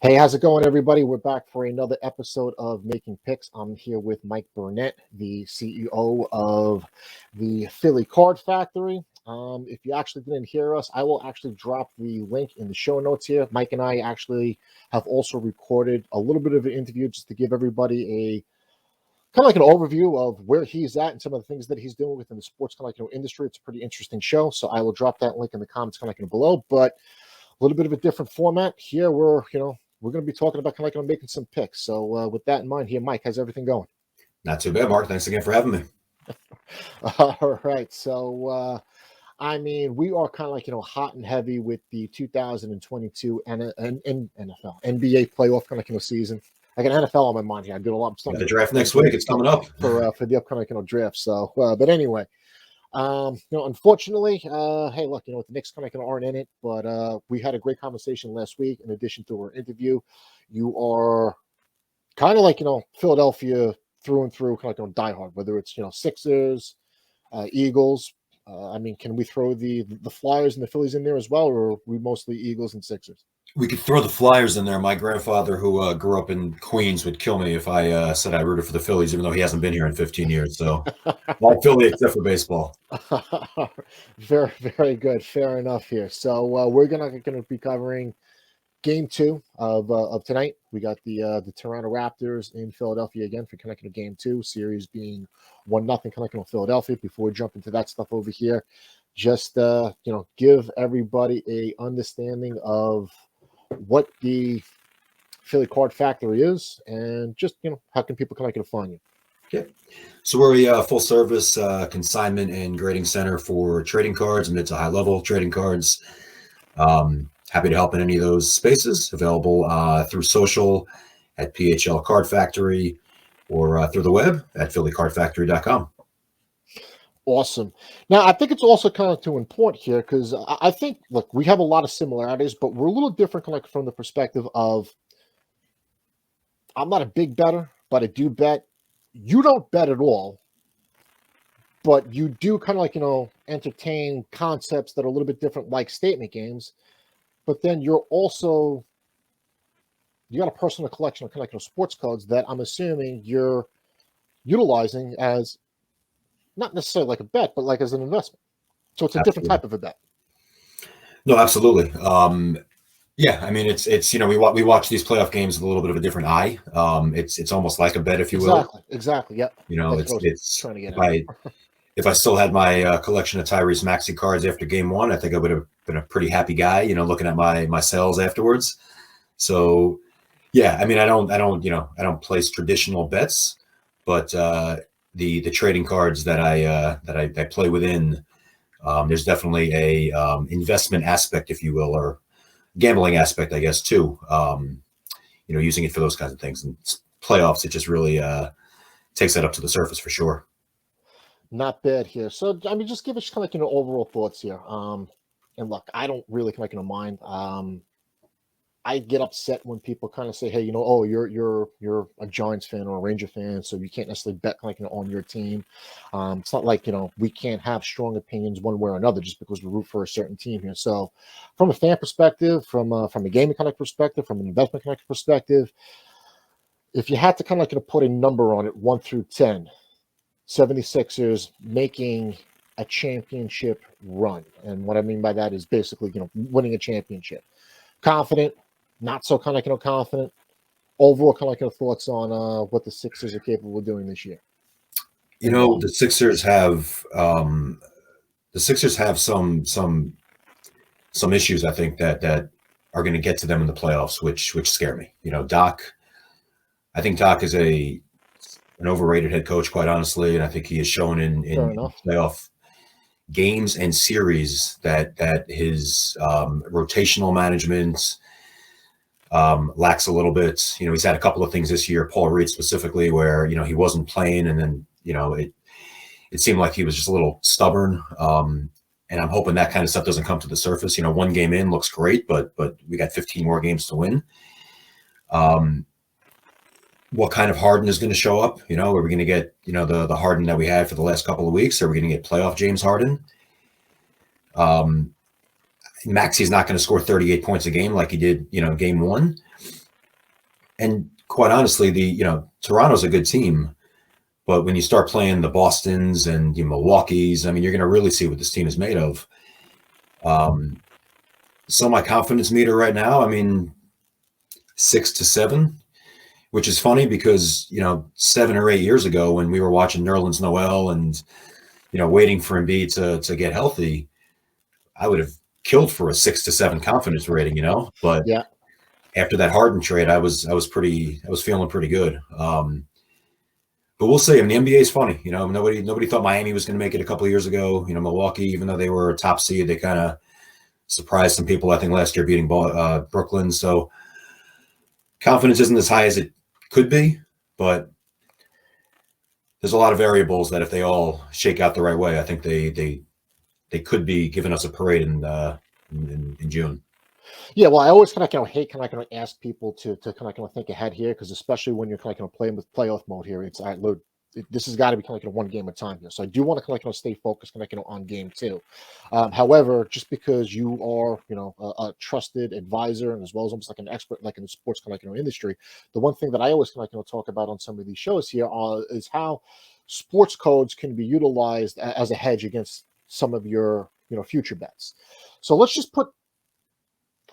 Hey, how's it going, everybody? We're back for another episode of Making Picks. I'm here with Mike Burnett, the CEO of the Philly Card Factory. If you actually didn't hear us, I will actually drop the link in the show notes here. Mike and I actually have also recorded a little bit of an interview just to give everybody a kind of like an overview of where he's at and some of the things that he's doing within the sports industry. It's a pretty interesting show, so I will drop that link in the comments below. But a little bit of a different format here. We're going to be talking about making some picks. So with that in mind here, Mike, how's everything going? Not too bad, Mark. Thanks again for having me. All right. So, we are kind of hot and heavy with the 2022 NFL, NBA playoff season. I got NFL on my mind here. I did a lot of stuff. The draft next week. It's coming up for the upcoming draft. So, but anyway, unfortunately, hey, look, the Knicks aren't in it, but we had a great conversation last week. In addition to our interview, you are kind of Philadelphia through and through, diehard. Whether it's Sixers, Eagles. Can we throw the Flyers and the Phillies in there as well, or are we mostly Eagles and Sixers? We could throw the Flyers in there. My grandfather, who grew up in Queens, would kill me if I said I rooted for the Phillies, even though he hasn't been here in 15 years. So, all Philly except for baseball. Very, very good. Fair enough here. So we're gonna be covering Game 2 of tonight. We got the Toronto Raptors in Philadelphia again for Game 2. Series being 1-0 Philadelphia. Before we jump into that stuff over here, just give everybody a understanding of what the Philly Card Factory is, and just how can people find you? Okay, so we're a full service consignment and grading center for trading cards, mid to high level trading cards. Happy to help in any of those spaces. Available through social at PHL Card Factory or through the web at phillycardfactory.com. Awesome. Now, I think it's also too important here because I think, look, we have a lot of similarities, but we're a little different from the perspective of I'm not a big bettor, but I do bet. You don't bet at all, but you do entertain concepts that are a little bit different, like statement games. But then you got a personal collection of sports cards that I'm assuming you're utilizing as not necessarily like a bet, but as an investment. So it's a different type of a bet. No, absolutely. Yeah, it's we watch these playoff games with a little bit of a different eye. It's almost like a bet, if you will. Exactly. Yep. It's trying to get if I still had my collection of Tyrese Maxey cards after Game 1, I think I would have been a pretty happy guy. Looking at my sales afterwards. So yeah, I don't place traditional bets, but the trading cards that I play within, there's definitely a investment aspect, if you will, or gambling aspect, I guess, too. Using it for those kinds of things. And playoffs, it just really takes that up to the surface for sure. Not bad here. So just give us overall thoughts here. And look, I don't really mind. I get upset when people say, hey, oh, you're a Giants fan or a Ranger fan, so you can't necessarily bet on your team. It's not like, we can't have strong opinions one way or another just because we root for a certain team here. So from a fan perspective, from a gaming perspective, from an investment perspective, if you had to put a number on it, 1 through 10, 76ers making a championship run. And what I mean by that is basically, winning a championship. Confident, not so confident. Overall, thoughts on what the Sixers are capable of doing this year. The Sixers have some issues, I think, that are going to get to them in the playoffs, which scare me. I think Doc is an overrated head coach, quite honestly, and I think he has shown in playoff games and series that his rotational management lacks a little bit. He's had a couple of things this year, Paul Reed specifically, where he wasn't playing, and then it seemed like he was just a little stubborn. And I'm hoping that kind of stuff doesn't come to the surface. 1 game in looks great, but we got 15 more games to win. What kind of Harden is going to show up? Are we going to get the Harden that we had for the last couple of weeks? Are we going to get playoff James Harden? Maxey's not going to score 38 points a game like he did, Game 1. And quite honestly, Toronto's a good team, but when you start playing the Bostons and the Milwaukees, I mean, you're going to really see what this team is made of. So my confidence meter right now, I mean, 6 to 7, which is funny because, 7 or 8 years ago when we were watching Nerlens Noel and, waiting for Embiid to get healthy, I would have killed for a 6 to 7 confidence rating, but Yeah. after that Harden trade, I was feeling pretty good. But we'll see. I mean, the NBA is funny. Nobody thought Miami was going to make it a couple of years ago. Milwaukee, even though they were a top seed, they kind of surprised some people, I think, last year beating Brooklyn. So confidence isn't as high as it could be, but there's a lot of variables that if they all shake out the right way, I think they could be giving us a parade in June. Yeah, well, I always kind of hate ask people to kind of think ahead here, because especially when you're kind of playing with playoff mode here, it's this has got to be kind of one game at a time here. So I do want to kind of stay focused on game 2. However, just because you are a trusted advisor and as well as almost like an expert like in the sports kind of industry, the one thing that I always kind of talk about on some of these shows here is how sports codes can be utilized as a hedge against some of your future bets. So let's just put,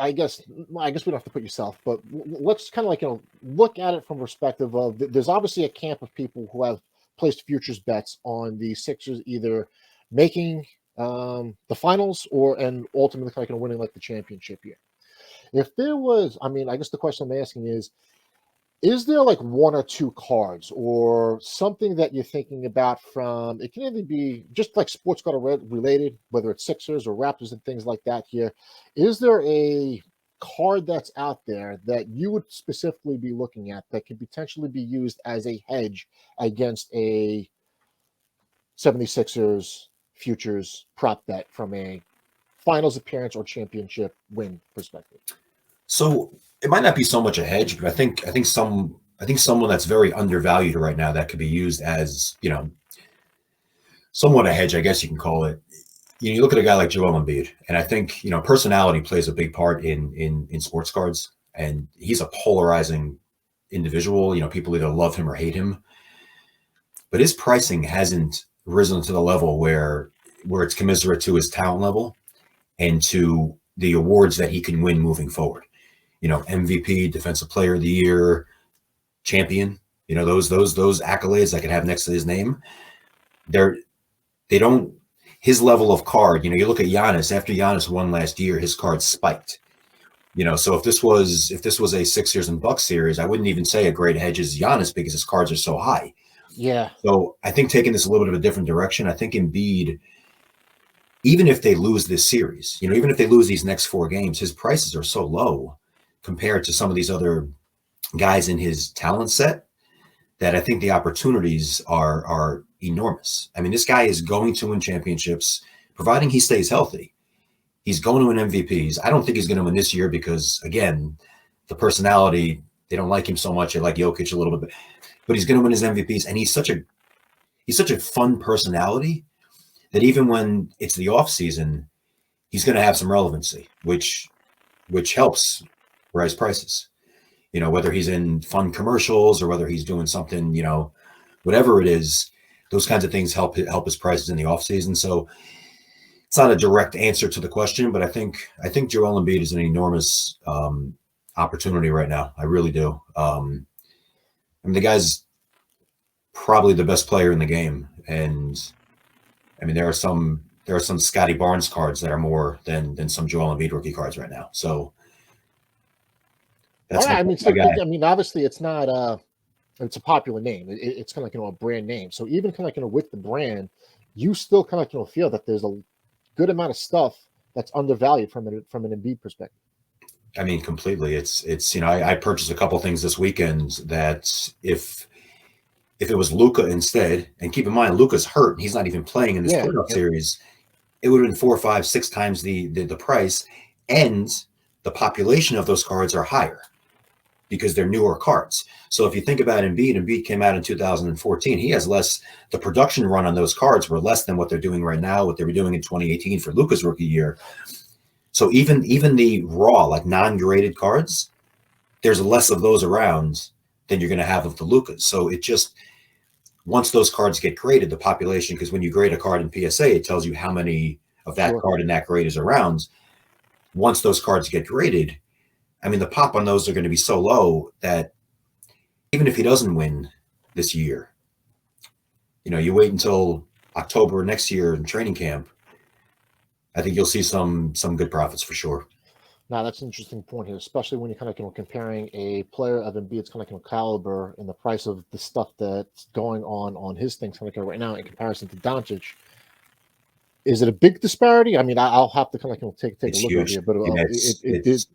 I guess we don't have to put yourself, but let's kind of look at it from perspective of there's obviously a camp of people who have placed futures bets on the Sixers either making the finals and ultimately kind of winning like the championship here. If there was, I mean, I guess the question I'm asking is there like 1 or 2 cards or something that you're thinking about from, it can either be just like sports card related, whether it's Sixers or Raptors and things like that here. Is there a card that's out there that you would specifically be looking at that could potentially be used as a hedge against a 76ers futures prop bet from a finals appearance or championship win perspective? So it might not be so much a hedge, but I think someone that's very undervalued right now that could be used as, somewhat a hedge, I guess you can call it. You look at a guy like Joel Embiid, and I think, personality plays a big part in sports cards, and he's a polarizing individual. People either love him or hate him, but his pricing hasn't risen to the level where it's commiserate to his talent level and to the awards that he can win moving forward. MVP, Defensive Player of the Year, champion. Those accolades I could have next to his name. They don't. His level of card. You look at Giannis. After Giannis won last year, his card spiked. So if this was a Sixers and Bucks series, I wouldn't even say a great hedge is Giannis because his cards are so high. Yeah. So I think taking this a little bit of a different direction. I think Embiid, even if they lose this series, even if they lose these next 4 games, his prices are so low compared to some of these other guys in his talent set that I think the opportunities are enormous. I mean, this guy is going to win championships, providing he stays healthy. He's going to win MVPs. I don't think he's going to win this year because, again, the personality, they don't like him so much. They like Jokic a little bit, but he's going to win his MVPs. And he's such a fun personality that even when it's the off season, he's going to have some relevancy, which helps rise prices. Whether he's in fun commercials or whether he's doing something, whatever it is, those kinds of things help his prices in the offseason. So it's not a direct answer to the question, but I think Joel Embiid is an enormous opportunity right now. I really do. I mean, the guy's probably the best player in the game, and I mean there are some Scotty Barnes cards that are more than some Joel Embiid rookie cards right now. So. All right. I mean, obviously, it's not it's a popular name. It's kind of a brand name. So even kind of with the brand, you still kind of feel that there's a good amount of stuff that's undervalued from an Embiid perspective. I mean, completely. It's I purchased a couple things this weekend that if it was Luka instead, and keep in mind Luka's hurt, and he's not even playing in this playoff series, it would have been 4, 5, 6 times the price, and the population of those cards are higher because they're newer cards. So if you think about Embiid came out in 2014. He has less, the production run on those cards were less than what they're doing right now, what they were doing in 2018 for Luka's rookie year. So even the raw, like non-graded cards, there's less of those around than you're going to have of the Lucas. So it just, once those cards get graded, the population, because when you grade a card in PSA, it tells you how many of that card in that grade is around. Once those cards get graded, I mean, the pop on those are going to be so low that even if he doesn't win this year, you know, you wait until October next year in training camp, I think you'll see some good profits for sure. Now, that's an interesting point here, especially when you're kind of comparing a player of Embiid's kind of caliber and the price of the stuff that's going on his things kind of right now in comparison to Doncic. Is it a big disparity? I mean, I'll have to kind of take a look at it here, but it did.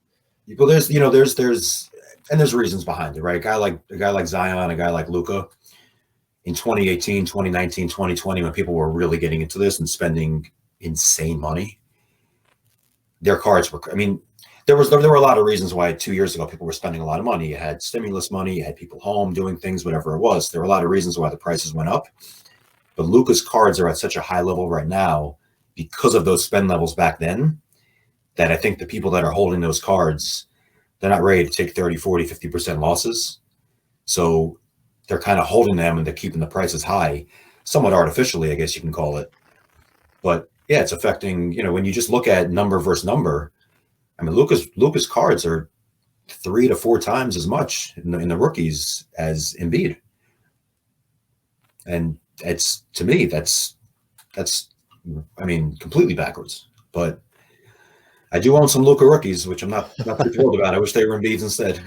Well, there's there's reasons behind it, right? A guy like Zion, a guy like Luka. In 2018, 2019, 2020, when people were really getting into this and spending insane money, their cards were. I mean, there were a lot of reasons why 2 years ago people were spending a lot of money. You had stimulus money, you had people home doing things, whatever it was. There were a lot of reasons why the prices went up. But Luka's cards are at such a high level right now because of those spend levels back then that I think the people that are holding those cards, they're not ready to take 30, 40, 50% losses. So they're kind of holding them and they're keeping the prices high, somewhat artificially, I guess you can call it. But yeah, it's affecting, you know, when you just look at number versus number, I mean, Luka's cards are 3 to 4 times as much in the rookies as Embiid. And it's, to me, that's I mean, completely backwards. But I do own some Luka rookies, which I'm not too thrilled about. I wish they were Embiid's instead.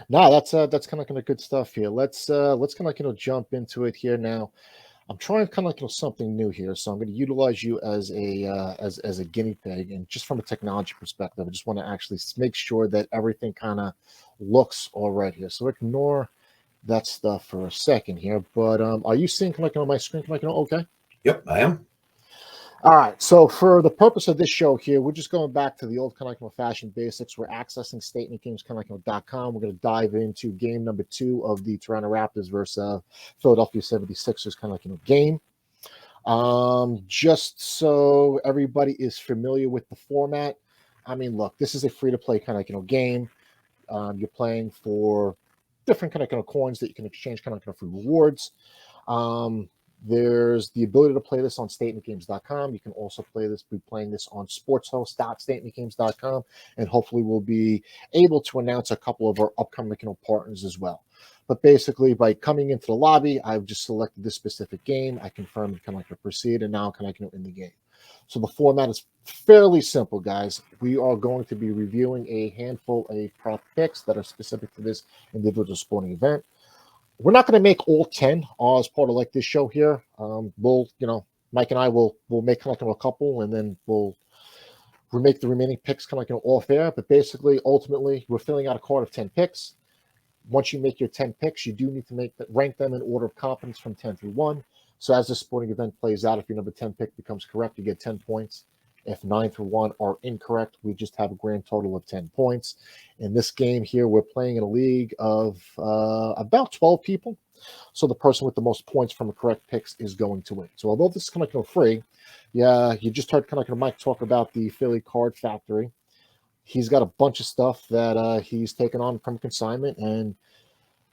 No, that's kind of good stuff here. Let's kind of jump into it here now. I'm trying kind of something new here, so I'm going to utilize you as a guinea pig, and just from a technology perspective, I just want to actually make sure that everything kind of looks all right here. So ignore that stuff for a second here. But are you seeing kind of on my screen? Okay. Yep, I am. All right, so for the purpose of this show here, we're just going back to the old kind of fashion basics. We're accessing StatementGames.com. We're going to dive into game number 2 of the Toronto Raptors versus Philadelphia 76ers game. Just so everybody is familiar with the format, I mean, look, this is a free-to-play kind of game. You're playing for different kind of coins that you can exchange kind of for rewards. There's the ability to play this on StatementGames.com. You can also be playing this on sportshost.statementgames.com, and hopefully we'll be able to announce a couple of our upcoming partners as well. But basically, by coming into the lobby, I've just selected this specific game. I confirm and kind of proceed, and now I'm in the game. So the format is fairly simple, guys. We are going to be reviewing a handful of prop picks that are specific to this individual sporting event. We're not going to make all 10 as part of this show here. We'll, Mike and I will make kind of a couple, and then we'll make the remaining picks kind of off air. But basically, ultimately, we're filling out a card of 10 picks. Once you make your 10 picks, you do need to rank them in order of competence from 10 through 1. So as the sporting event plays out, if your number 10 pick becomes correct, you get 10 points. If 9 through 1 are incorrect, we just have a grand total of 10 points. In this game here, we're playing in a league of about 12 people. So the person with the most points from the correct picks is going to win. So although this is kind of free, yeah, you just heard kind of Mike talk about the Philly Card Factory. He's got a bunch of stuff that he's taken on from consignment, and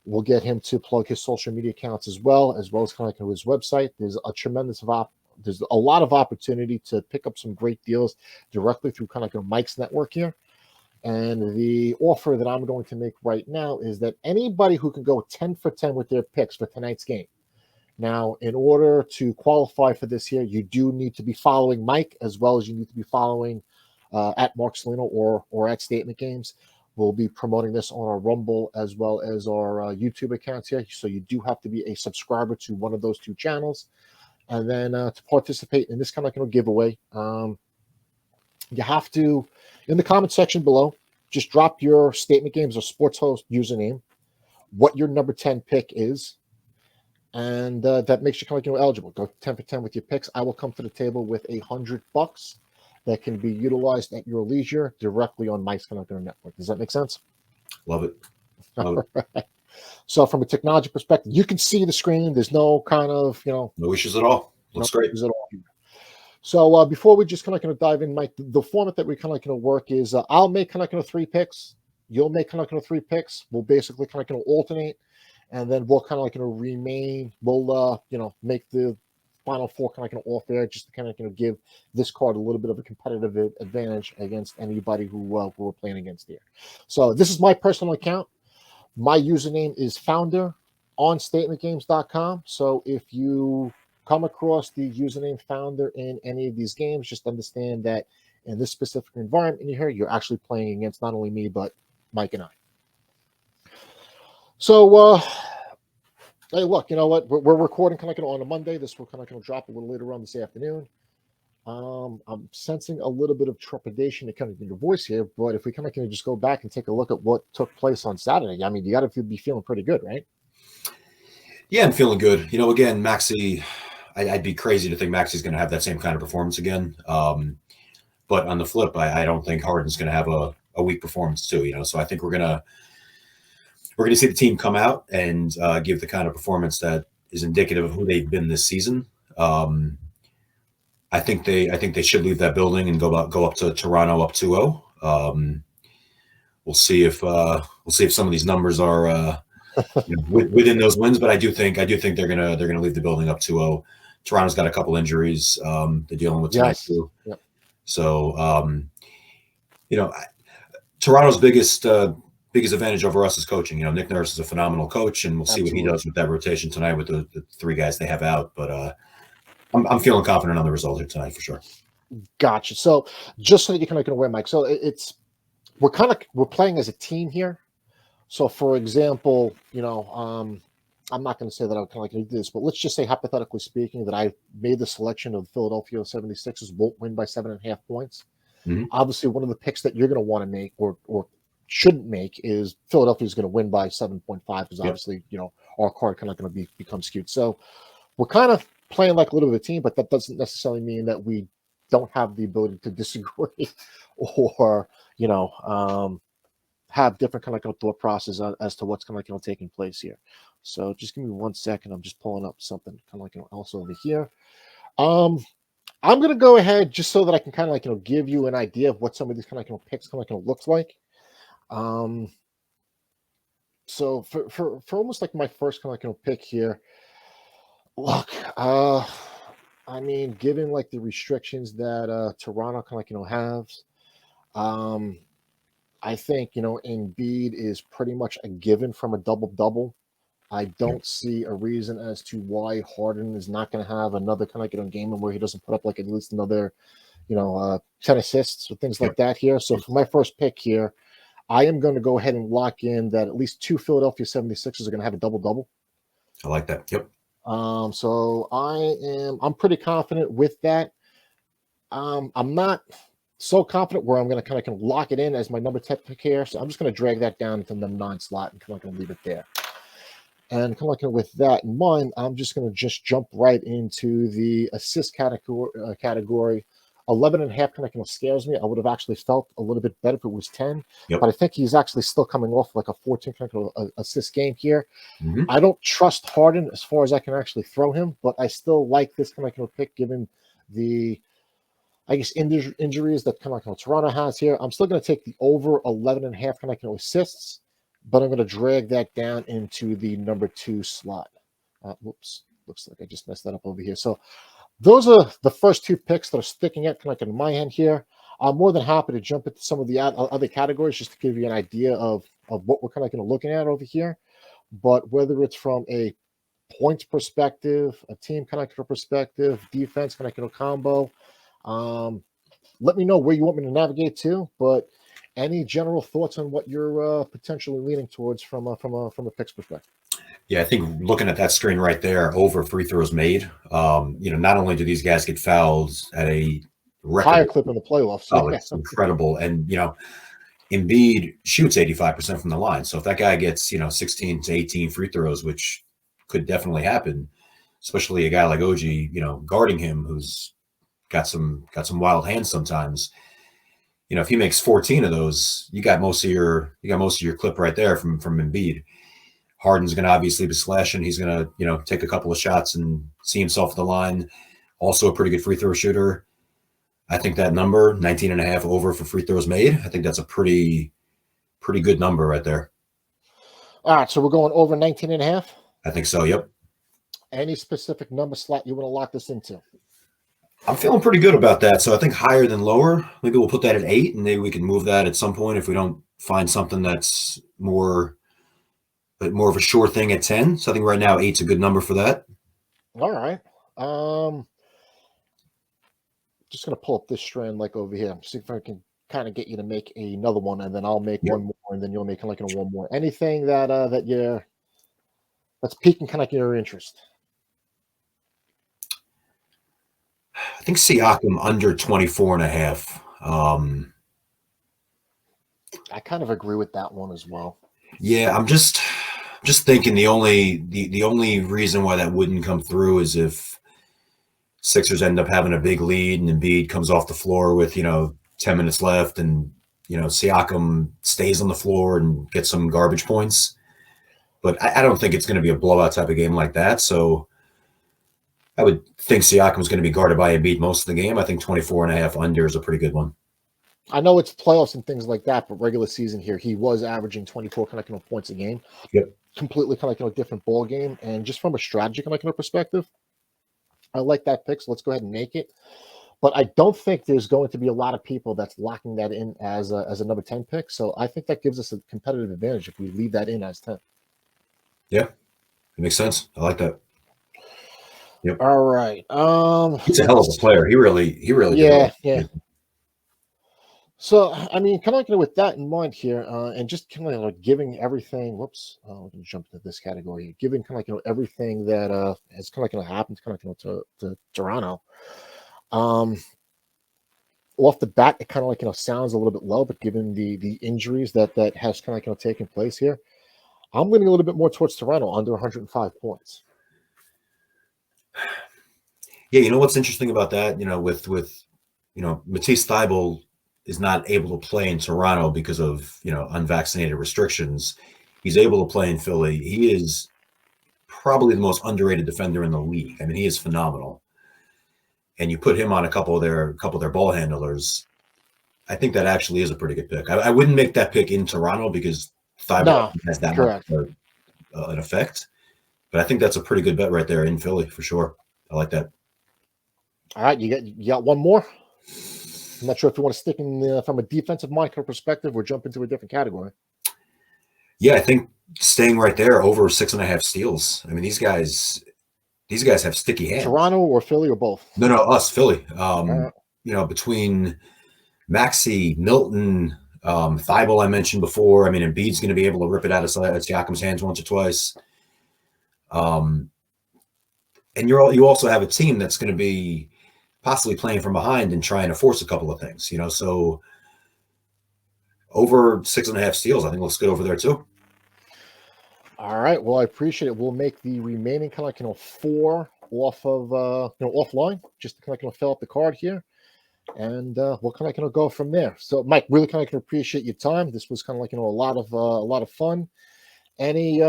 we'll get him to plug his social media accounts as well as kind of his website. There's a lot of opportunity to pick up some great deals directly through kind of Mike's network here. And the offer that I'm going to make right now is that anybody who can go 10 for 10 with their picks for tonight's game. Now, in order to qualify for this here, you do need to be following Mike, as well as you need to be following at Marc Saulino or at Statement Games. We'll be promoting this on our Rumble as well as our YouTube accounts here. So you do have to be a subscriber to one of those 2 channels. And then to participate in this kind of giveaway, you have to, in the comment section below, just drop your Statement Games or Sports Host username, what your number 10 pick is, and that makes you kind of eligible. Go 10 for 10 with your picks. I will come to the table with $100 that can be utilized at your leisure directly on Mike's kind of network. Does that make sense? Love it. Right. So from a technology perspective, you can see the screen. There's no kind of, no issues at all. Looks great. At all. So before we just kind of dive in, Mike, the format that we kind of work is I'll make kind of 3 picks. You'll make kind of 3 picks. We'll basically kind of alternate, and then we'll kind of remain. We'll make the final 4 kind of off air, just to kind of give this card a little bit of a competitive advantage against anybody who we're playing against here. So this is my personal account. My username is founder on StatementGames.com. So if you come across the username founder in any of these games, just understand that in this specific environment in here, you're actually playing against not only me, but Mike and I. So, hey, look, you know what? We're recording kind of on a Monday. This will kind of drop a little later on this afternoon. I'm sensing a little bit of trepidation to kind of in your voice here, but if we kind of just go back and take a look at what took place on Saturday, I mean, you got to be feeling pretty good, right? Yeah, I'm feeling good. Again, Maxey, I'd be crazy to think Maxey's going to have that same kind of performance again. But on the flip, I don't think Harden's going to have a weak performance too. So I think we're going to see the team come out and give the kind of performance that is indicative of who they've been this season. I think they should leave that building and go up to Toronto up 2-0. We'll see if some of these numbers are within those wins, but I do think they're gonna leave the building up 2-0. Toronto's got a couple injuries they're dealing with tonight too. Yep. So Toronto's biggest advantage over us is coaching. Nick Nurse is a phenomenal coach, and we'll see what he does with that rotation tonight with the 3 guys they have out. But I'm feeling confident on the result here tonight for sure. Gotcha. So just so that you can aware, Mike. So we're playing as a team here. So for example, I'm not going to say that I would kind of do this, but let's just say hypothetically speaking that I made the selection of Philadelphia 76ers won't win by 7.5 points. Mm-hmm. Obviously, one of the picks that you're going to want to make or shouldn't make is Philadelphia is going to win by 7.5 because obviously, our card kind of going to become skewed. So we're kind of playing like a little bit of a team, but that doesn't necessarily mean that we don't have the ability to disagree or, have different kind of thought process as to what's kind of taking place here. So just give me 1 second. I'm just pulling up something kind of else over here. I'm going to go ahead just so that I can kind of give you an idea of what some of these kind of picks kind of looks like. So for almost like my first kind of pick here, look, I mean, given like the restrictions that Toronto kind of has, I think Embiid is pretty much a given from a double-double. I don't see a reason as to why Harden is not going to have another kind of game where he doesn't put up like at least another 10 assists or things like that here. So for my first pick here, I am going to go ahead and lock in that at least 2 Philadelphia 76ers are going to have a double-double. I like that. Yep. So I'm pretty confident with that. I'm not so confident where I'm going to kind of lock it in as my number 10 pick here. So I'm just going to drag that down into the 9 slot and kind of leave it there. And kind of with that in mind, I'm just going to jump right into the assist category. 11.5 kind of scares me. I would have actually felt a little bit better if it was 10, but I think he's actually still coming off like a 14 kind of assist game here. Mm-hmm. I don't trust Harden as far as I can actually throw him, but I still like this kind of pick given the, I guess, injuries that kind of Toronto has here. I'm still going to take the over 11.5 kind of assists, but I'm going to drag that down into the number 2 slot. Whoops, looks like I just messed that up over here. So those are the first 2 picks that are sticking out kind of in my hand here. I'm more than happy to jump into some of the other categories just to give you an idea of what we're kind of looking at over here. But whether it's from a points perspective, a team kind of perspective, defense kind of combo, let me know where you want me to navigate to. But any general thoughts on what you're potentially leaning towards from a picks perspective? Yeah, I think looking at that screen right there, over free throws made. Not only do these guys get fouled at a higher clip in the playoffs, it's incredible, and Embiid shoots 85% from the line. So if that guy gets 16 to 18 free throws, which could definitely happen, especially a guy like OG, guarding him, who's got some wild hands sometimes. If he makes 14 of those, you got most of your clip right there from Embiid. Harden's going to obviously be slashing. He's going to, take a couple of shots and see himself at the line. Also a pretty good free throw shooter. I think that number, 19.5 over for free throws made, I think that's a pretty pretty good number right there. All right, so we're going over 19.5. I think so. Yep. Any specific number slot you want to lock this into? I'm feeling pretty good about that. So I think higher than lower. Maybe we'll put that at 8, and maybe we can move that at some point if we don't find something that's more of a sure thing at 10. So I think right now 8's a good number for that. All right. Just gonna pull up this strand like over here. See if I can kind of get you to make another one, and then I'll make one more, and then you'll make like one more. Anything that that's piquing kind of your interest. I think Siakam under 24.5. I kind of agree with that one as well. Yeah, I'm just thinking the only reason why that wouldn't come through is if Sixers end up having a big lead and Embiid comes off the floor with 10 minutes left, and Siakam stays on the floor and gets some garbage points. But I don't think it's going to be a blowout type of game like that. So I would think Siakam's going to be guarded by Embiid most of the game. I think 24.5 under is a pretty good one. I know it's playoffs and things like that, but regular season here, he was averaging 24 kind of points a game. Yep. Completely kind of different ball game. And just from a strategy kind of perspective, I like that pick. So let's go ahead and make it. But I don't think there's going to be a lot of people that's locking that in as a number 10 pick. So I think that gives us a competitive advantage if we leave that in as 10. Yeah, it makes sense. I like that. Yep. All right. He's a hell of a player. He really. Yeah. So I mean, kind of with that in mind here, and just kind of like giving everything. Whoops, we're gonna jump into this category. Giving kind of everything that has kind of happened kind of to Toronto. Off the bat, it kind of sounds a little bit low, but given the injuries that has kind of taken place here, I'm leaning a little bit more towards Toronto under 105 points. Yeah, you know what's interesting about that? With Matisse Thybulle is not able to play in Toronto because of unvaccinated restrictions. He's able to play in Philly. He is probably the most underrated defender in the league. I mean, he is phenomenal. And you put him on a couple of their ball handlers, I think that actually is a pretty good pick. I wouldn't make that pick in Toronto because Thybulle has that much an effect. But I think that's a pretty good bet right there in Philly for sure. I like that. All right, you got one more. I'm not sure if you want to stick in from a defensive mindset perspective or jump into a different category. Yeah, I think staying right there over 6.5 steals. I mean, these guys have sticky hands. Toronto or Philly or both? No, us, Philly. Between Maxey, Milton, Thybulle I mentioned before. I mean, Embiid's going to be able to rip it out of Siakam's hands once or twice. And you also have a team that's going to be possibly playing from behind and trying to force a couple of things, so over 6.5 steals, I think looks good over there too. All right. Well, I appreciate it. We'll make the remaining kind of 4 off of offline, just to kind of fill up the card here, and we'll kind of go from there. So, Mike, really kind of appreciate your time. This was kind of a lot of fun. Any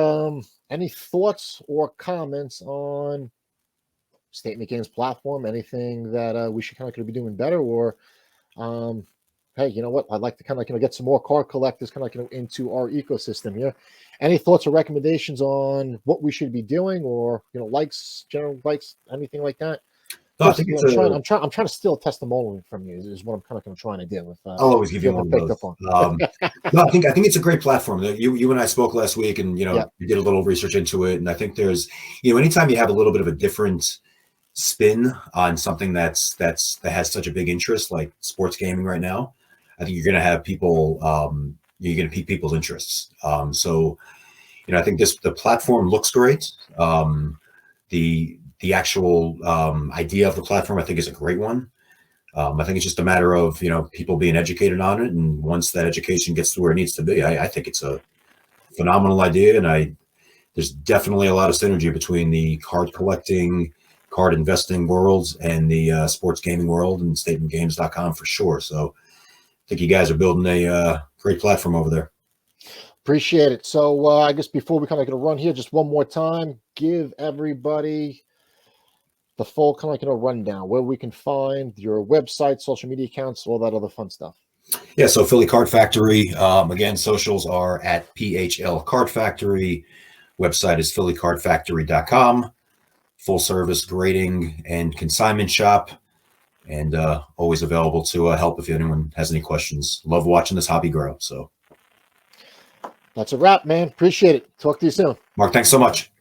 thoughts or comments on Statement Games platform? Anything that we should kind of be doing better, or hey, you know what? I'd like to kind of get some more card collectors kind of into our ecosystem here. Any thoughts or recommendations on what we should be doing, or likes, general likes, anything like that? No, I think I'm trying to steal a testimonial from you. Is what I'm kind of trying to do. I'll always give you one of those. No, I think it's a great platform. You and I spoke last week, and you did a little research into it, and I think there's anytime you have a little bit of a different spin on something that has such a big interest like sports gaming right now, I think you're going to have people. You're going to pique people's interests. So, I think the platform looks great. The actual idea of the platform, I think, is a great one. I think it's just a matter of people being educated on it, and once that education gets to where it needs to be, I think it's a phenomenal idea, and there's definitely a lot of synergy between the card collecting, card investing worlds and the sports gaming world, and StatementGames.com for sure. So I think you guys are building a great platform over there. Appreciate it. So I guess before we kind of run here, just one more time, give everybody the full kind of rundown where we can find your website, social media accounts, all that other fun stuff. Yeah, so Philly Card Factory. Again, socials are at PHL Card Factory. Website is phillycardfactory.com. Full service grading and consignment shop, and always available to help if anyone has any questions. Love watching this hobby grow. So That's a wrap, man. Appreciate it. Talk to you soon. Mark, thanks so much.